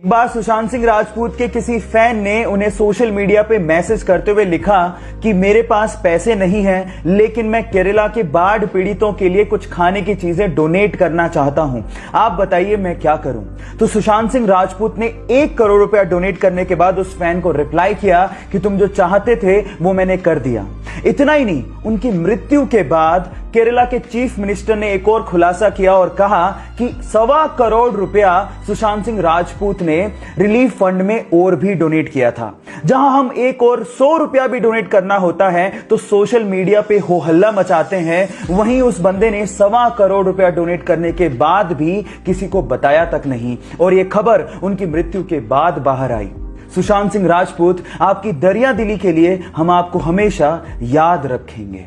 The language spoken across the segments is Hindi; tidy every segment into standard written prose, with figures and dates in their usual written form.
एक बार सुशांत सिंह राजपूत के किसी फैन ने उन्हें सोशल मीडिया पे मैसेज करते हुए लिखा कि मेरे पास पैसे नहीं हैं, लेकिन मैं केरला के बाढ़ पीड़ितों के लिए कुछ खाने की चीजें डोनेट करना चाहता हूं, आप बताइए मैं क्या करूं। तो सुशांत सिंह राजपूत ने 1 करोड़ रुपया डोनेट करने के बाद उस फैन को रिप्लाई किया कि तुम जो चाहते थे वो मैंने कर दिया। इतना ही नहीं, उनकी मृत्यु के बाद केरला के चीफ मिनिस्टर ने एक और खुलासा किया और कहा कि 1.25 करोड़ रुपया सुशांत सिंह राजपूत ने रिलीफ फंड में और भी डोनेट किया था। जहां हम एक और 100 रुपया भी डोनेट करना होता है तो सोशल मीडिया पे हो हल्ला मचाते हैं, वहीं उस बंदे ने 1.25 करोड़ रुपया डोनेट करने के बाद भी किसी को बताया तक नहीं, और यह खबर उनकी मृत्यु के बाद बाहर आई। सुशांत सिंह राजपूत, आपकी दरिया दिली के लिए हम आपको हमेशा याद रखेंगे।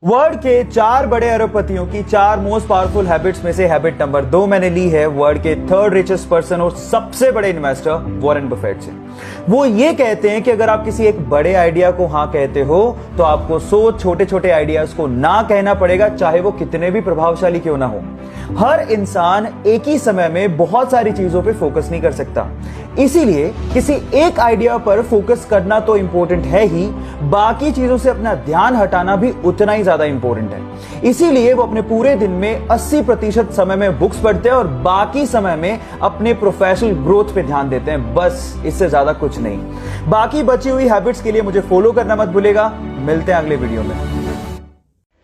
वर्ल्ड के 4 बड़े अरबपतियों की 4 मोस्ट पावरफुल हैबिट्स में से हैबिट नंबर 2 मैंने ली है वर्ल्ड के 3rd रिचेस्ट पर्सन और सबसे बड़े इन्वेस्टर वॉरेन बफेट से। वो ये कहते हैं कि अगर आप किसी एक बड़े आइडिया को हां कहते हो तो आपको 100 छोटे छोटे आइडियाज को ना कहना पड़ेगा, चाहे वो कितने भी प्रभावशाली क्यों ना हो। हर इंसान एक ही समय में बहुत सारी चीजों पे फोकस नहीं कर सकता, इसीलिए किसी एक आइडिया पर फोकस करना तो इंपॉर्टेंट है ही, बाकी चीजों से अपना ध्यान हटाना भी उतना ही ज्यादा इंपॉर्टेंट है। इसीलिए वो अपने पूरे दिन में 80% समय में बुक्स पढ़ते हैं और बाकी समय में अपने प्रोफेशनल ग्रोथ पे ध्यान देते हैं, बस इससे ज्यादा कुछ नहीं। बाकी बची हुई हैबिट्स के लिए मुझे फॉलो करना मत भूलेगा। मिलते हैं अगले वीडियो में।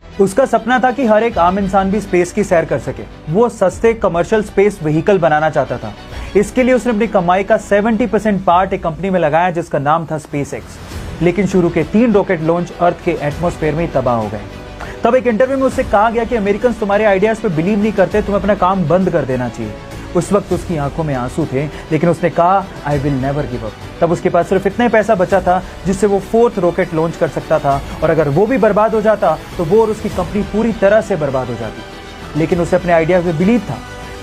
उसका सपना था कि हर एक आम इंसान भी स्पेस की सैर कर सके। वो सस्ते कमर्शियल स्पेस व्हीकल बनाना चाहता था। इसके लिए उसने अपनी कमाई का 70% पार्ट एक कंपनी में लगाया जिसका नाम था SpaceX। लेकिन शुरू के 3 रॉकेट लॉन्च अर्थ के एटमॉस्फेयर में ही तबाह हो गए। तब एक इंटरव्यू में उससे कहा गया कि अमेरिकन तुम्हारे आइडियाज पे बिलीव नहीं करते, तुम्हें अपना काम बंद कर देना चाहिए। उस वक्त उसकी आंखों में आंसू थे, लेकिन उसने कहा I will never give up. तब उसके पास सिर्फ इतना पैसा बचा था जिससे वो 4th रॉकेट लॉन्च कर सकता था, और अगर वो भी बर्बाद हो जाता तो वो और उसकी कंपनी पूरी तरह से बर्बाद हो जाती। लेकिन उसे अपने आइडिया पे बिलीव था।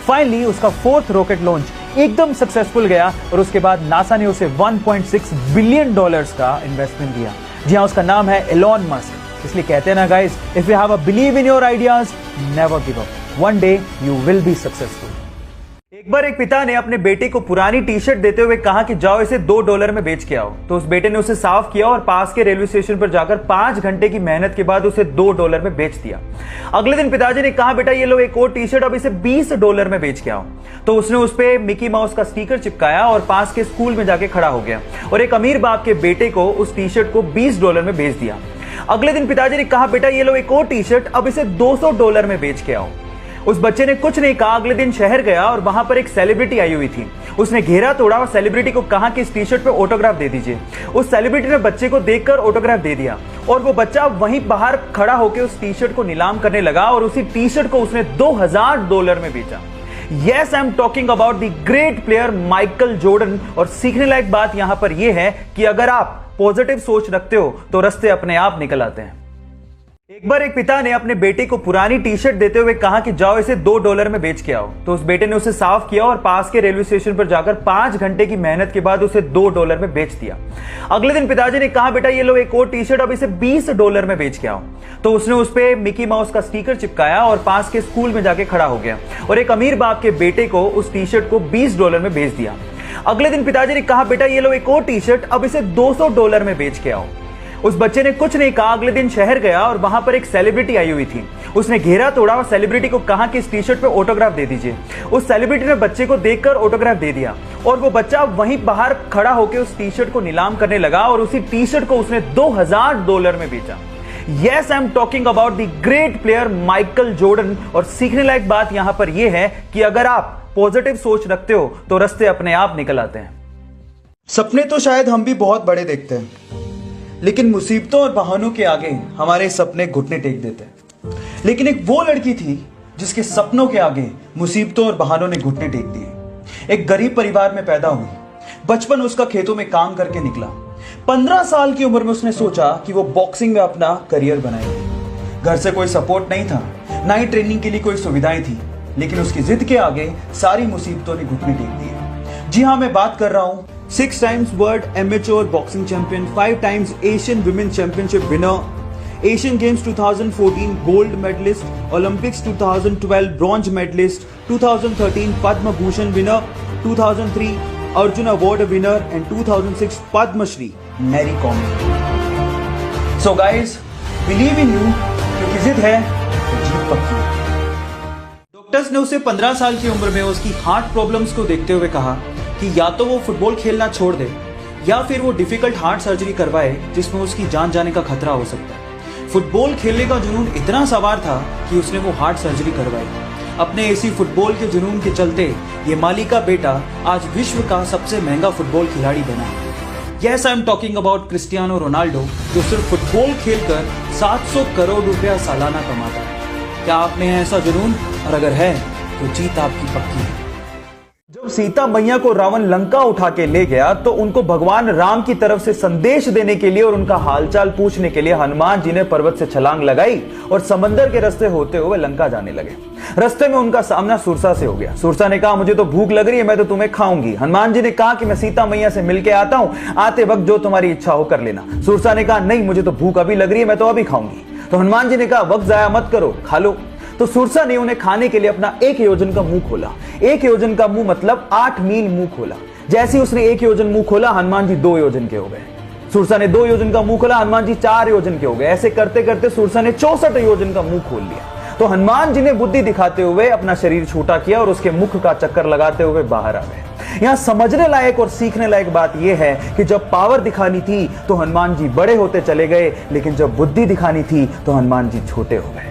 फाइनली उसका 4th रॉकेट लॉन्च एकदम सक्सेसफुल गया और उसके बाद नासा ने उसे $1.6 बिलियन का इन्वेस्टमेंट दिया। जी हाँ, उसका नाम है एलोन मस्क। इसलिए कहते हैं ना guys, if you have a believe in your ideas, never give up, one day you will be successful. एक बार एक पिता ने अपने बेटे को पुरानी टी शर्ट देते हुए कहा कि जाओ इसे $2 में बेच के आओ। तो उस बेटे ने उसे साफ किया और पास के रेलवे स्टेशन पर जाकर 5 घंटे की मेहनत के बाद उसे $2 में बेच दिया। अगले दिन पिताजी ने कहा बेटा ये लो एक और टी शर्ट, अब इसे $20 में बेच के आओ। तो उसने उस पे मिकी माउस का स्टिकर चिपकाया और पास के स्कूल में जाके खड़ा हो गया और एक अमीर बाप के बेटे को उस टी शर्ट को $20 में बेच दिया। अगले दिन पिताजी ने कहा बेटा ये लो एक और टी शर्ट, अब इसे $200 में बेच के आओ। उस बच्चे ने कुछ नहीं कहा, अगले दिन शहर गया और वहां पर एक सेलिब्रिटी आई हुई थी। उसने घेरा तोड़ा और सेलिब्रिटी को कहा कि इस टी शर्ट पे ऑटोग्राफ दे दीजिए। उस सेलिब्रिटी ने बच्चे को देखकर ऑटोग्राफ दे दिया और वो बच्चा वहीं बाहर खड़ा होकर उस टी शर्ट को नीलाम करने लगा और उसी टी शर्ट को उसने $2000 में बेचा। Yes, I'm talking about the great player Michael Jordan. और सीखने लायक बात यहां पर यह है कि अगर आप पॉजिटिव सोच रखते हो तो रास्ते अपने आप निकल आते हैं। एक बार एक पिता ने अपने बेटे को पुरानी टी शर्ट देते हुए कहा कि जाओ इसे $2 में बेच के आओ। तो उस बेटे ने उसे साफ किया और पास के रेलवे स्टेशन पर जाकर 5 घंटे की मेहनत के बाद उसे $2 में बेच दिया। अगले दिन पिताजी ने कहा बेटा ये लो एक और टी शर्ट, अब इसे $20 में बेच के आओ। तो उसने उस पे मिकी माउस का स्टिकर चिपकाया और पास के स्कूल में जाके खड़ा हो गया और एक अमीर बाप के बेटे को उस टी शर्ट को $20 में बेच दिया। अगले दिन पिताजी ने कहा बेटा ये लो एक और टी शर्ट, अब इसे $200 में बेच के आओ। उस बच्चे ने कुछ नहीं कहा, अगले दिन शहर गया और वहां पर एक सेलिब्रिटी आई हुई थी। उसने घेरा तोड़ा और सेलिब्रिटी को कहा कि इस टी शर्ट पे ऑटोग्राफ दे दीजिए। उस सेलिब्रिटी ने बच्चे को देखकर ऑटोग्राफ दे दिया और वो बच्चा वहीं बाहर खड़ा होकर उस टी शर्ट को नीलाम करने लगा और उसी टी शर्ट को उसने $2000 में बेचा। Yes, I'm talking about the great player Michael Jordan. और सीखने लायक बात यहां पर यह है कि अगर आप पॉजिटिव सोच रखते हो तो रास्ते अपने आप निकल आते हैं। सपने तो शायद हम भी बहुत बड़े देखते हैं, लेकिन मुसीबतों और बहानों के आगे हमारे सपने घुटने टेक देते हैं। लेकिन एक वो लड़की थी जिसके सपनों के आगे मुसीबतों और बहानों ने घुटने टेक दिए। एक गरीब परिवार में पैदा हुई। बचपन उसका खेतों में काम करके निकला। 15 साल की उम्र में उसने सोचा कि वो बॉक्सिंग में अपना करियर बनाएगी। घर से कोई सपोर्ट नहीं था, ना ही ट्रेनिंग के लिए कोई सुविधाएं थी, लेकिन उसकी जिद के आगे सारी मुसीबतों ने घुटने टेक दिए। जी हाँ, मैं बात कर रहा हूं 6 times world amateur boxing champion, 5 times Asian women championship winner, Asian Games 2014 gold medallist, Olympics 2012 bronze medallist, 2013 Padma Bhushan winner, 2003 Arjun award winner and 2006 Padmashri Mary Kom. So guys, believe in you, क्योंकि जिद है तो जीत पक्की है। डॉक्टर्स ने उसे 15 साल की उम्र में उसकी हार्ट प्रॉब्लम्स को देखते हुए कहा कि या तो वो फुटबॉल खेलना छोड़ दे या फिर वो डिफिकल्ट हार्ट सर्जरी करवाए जिसमें उसकी जान जाने का खतरा हो सकता है। फुटबॉल खेलने का जुनून इतना सवार था कि उसने वो हार्ट सर्जरी करवाई। अपने इसी फुटबॉल के जुनून के चलते ये माली का बेटा आज विश्व का सबसे महंगा फुटबॉल खिलाड़ी बना है। Yes, I am talking about Cristiano Ronaldo, जो सिर्फ फुटबॉल खेलकर 700 करोड़ रुपया सालाना कमाता है। क्या आप में है ऐसा जुनून? और अगर है तो जीत आपकी पक्की है। जब सीता मैया को रावण लंका उठा के ले गया तो उनको भगवान राम की तरफ से संदेश देने के लिए और उनका हालचाल पूछने के लिए हनुमान जी ने पर्वत से छलांग लगाई और समंदर के रास्ते होते हुए लंका जाने लगे। रास्ते में उनका सामना सुरसा से हो गया। सुरसा ने कहा, मुझे तो भूख लग रही है, मैं तो तुम्हें खाऊंगी। हनुमान जी ने कहा कि मैं सीता मैया से मिलके आता हूं, आते वक्त जो तुम्हारी इच्छा हो कर लेना। सुरसा ने कहा, नहीं, मुझे तो भूख अभी लग रही है, मैं तो अभी खाऊंगी। तो हनुमान जी ने कहा, वक्त जाया मत करो, खा लो। तो सुरसा ने उन्हें खाने के लिए अपना 1 योजन का मुंह खोला। 1 योजन का मुंह मतलब 8 मील मुंह खोला। जैसे ही उसने 1 योजन मुंह खोला, हनुमान जी 2 योजन के हो गए। सुरसा ने 2 योजन का मुंह खोला, हनुमान जी 4 योजन के हो गए। ऐसे करते करते सुरसा ने 64 योजन का मुंह खोल लिया। तो हनुमान जी ने बुद्धि दिखाते हुए अपना शरीर छोटा किया और उसके मुख का चक्कर लगाते हुए बाहर आ गए। यहां समझने लायक और सीखने लायक बात यह है कि जब पावर दिखानी थी तो हनुमान जी बड़े होते चले गए, लेकिन जब बुद्धि दिखानी थी तो हनुमान जी छोटे हो गए।